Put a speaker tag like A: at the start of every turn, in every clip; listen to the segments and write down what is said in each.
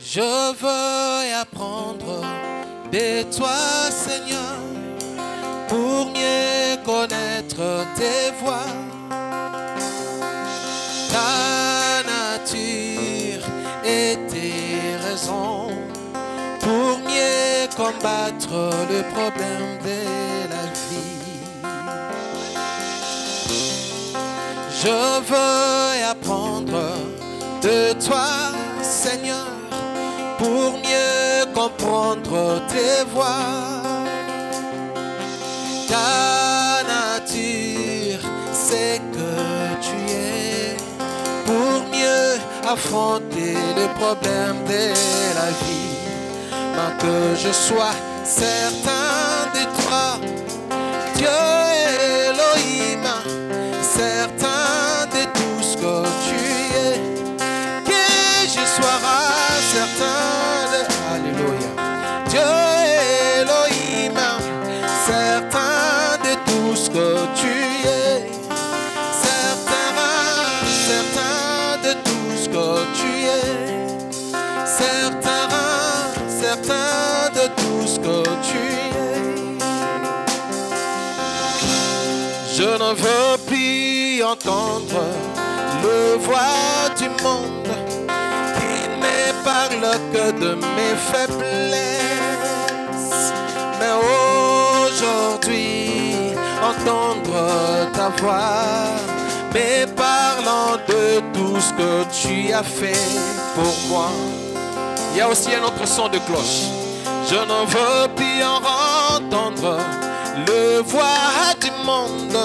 A: Je veux apprendre de toi, Seigneur, pour mieux connaître tes voies, ta nature et tes raisons, pour mieux combattre le problème de la vie. Je veux apprendre de toi, Seigneur, pour mieux comprendre tes voies. Ta nature, c'est que tu es, pour mieux affronter les problèmes de la vie. Mais que je sois certain de toi, Dieu Elohim, certain de tout ce que tu es, que je sois certain de, alléluia, Dieu Elohim, certain de tout ce que tu es, certain de tout ce que tu es, certain de tout ce que tu es. Je ne veux plus entendre le voix du monde qui ne parle que de mes faiblesses, mais aujourd'hui entendre ta voix, mais parlant de tout ce que tu as fait pour moi. Il y a aussi un autre son de cloche. Je ne veux plus entendre le voix du monde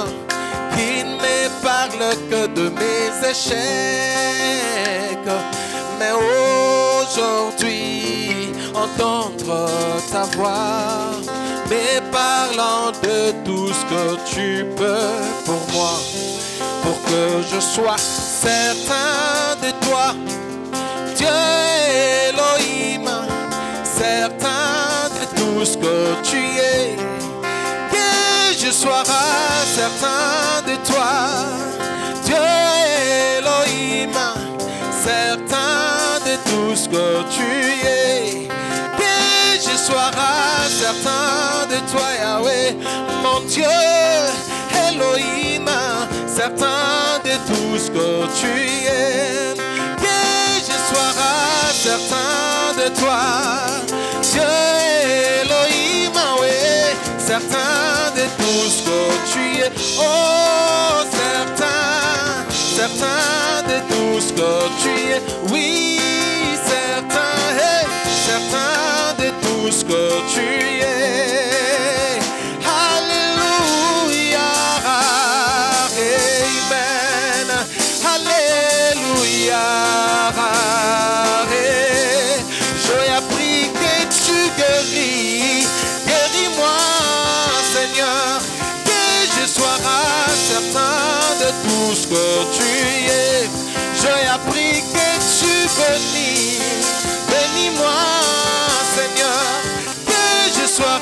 A: qui ne me parle que de mes échecs, mais aujourd'hui entendre ta voix, mais parlant de tout ce que tu peux pour moi, pour que je sois certain de toi, Dieu Elohim, certain de tout ce que tu es, que je sois certain de toi, Dieu Elohim, certain de tout ce que tu es, que je sois certain de toi, Yahweh, mon Dieu Elohim, certain de tout ce que tu es, que je sois certain de toi, Dieu Elohim, ouais, certain de tout ce que tu es, oh, certain de tout ce que tu es, oui, certain de tout ce que tu es, alléluia, amen, alléluia, j'ai appris que tu guéris, guéris-moi, Seigneur, que je sois certain de tout ce que tu es. J'ai appris que tu bénis, bénis-moi, Seigneur, que je sois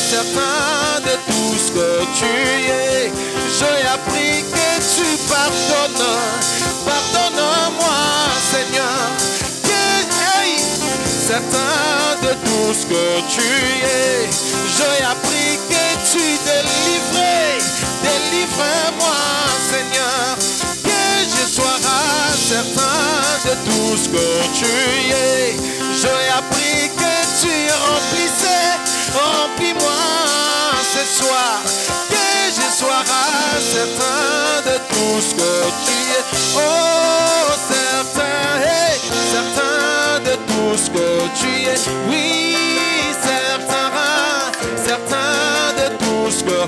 A: certain de tout ce que tu es. J'ai appris que tu pardonnes, pardonne-moi, Seigneur, que certain de tout ce que tu es. J'ai appris que tu délivres, délivre-moi, Seigneur, que je sois certain de tout ce que tu es. J'ai appris que tu remplissais, remplis-moi ce soir, que je sois certain de tout ce que tu es. Oh, certain, hey, certain de tout ce que tu es. Oui, certain de tout ce que,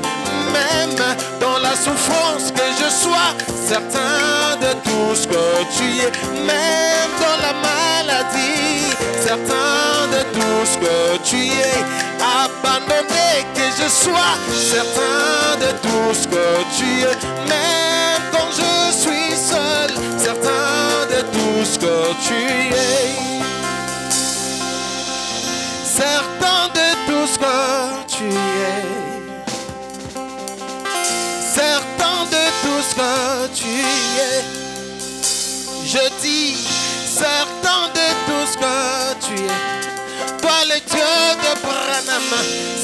A: même dans la souffrance, que je sois certain de tout ce que tu es, même dans la maladie, certain de tout ce que tu es, abandonné, que je sois certain de tout ce que tu es, même quand je suis seul, certain de tout ce que tu es, certain de tout ce que tu es, certain de tout ce que tu es. Je dis certain de tout ce que tu es. Toi le Dieu de Branham,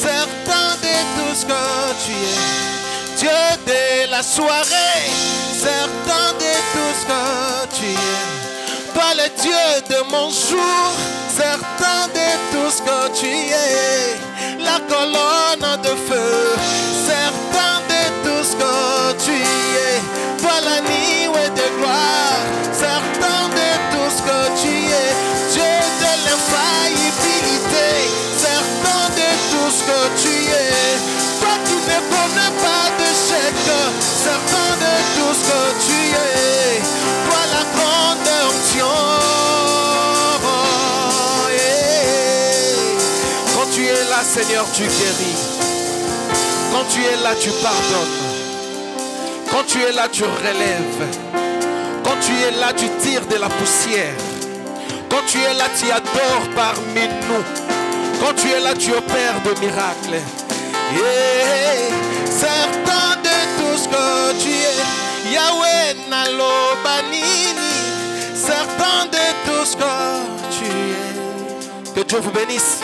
A: certain de tout ce que tu es. Dieu de la soirée, certain de tout ce que tu es. Toi le Dieu de mon jour, certain de tout ce que tu es. La colonne de feu, certain de tout ce que tu es. Toi la nuit de gloire, certain de tout ce que tu es. Dieu de l'infaillibilité, certain de tout ce que tu es. Toi qui ne connais pas d'échec, certain de tout ce que tu es. Toi la grande onction. Quand tu es là, Seigneur, tu guéris. Quand tu es là, tu pardonnes. Quand tu es là, tu relèves. Quand tu es là, tu tires de la poussière. Quand tu es là, tu adores parmi nous. Quand tu es là, tu opères de miracles. Certain de tout ce que tu es. Yahweh Nalo Banini. Certain de tout ce que tu es. Que Dieu vous bénisse.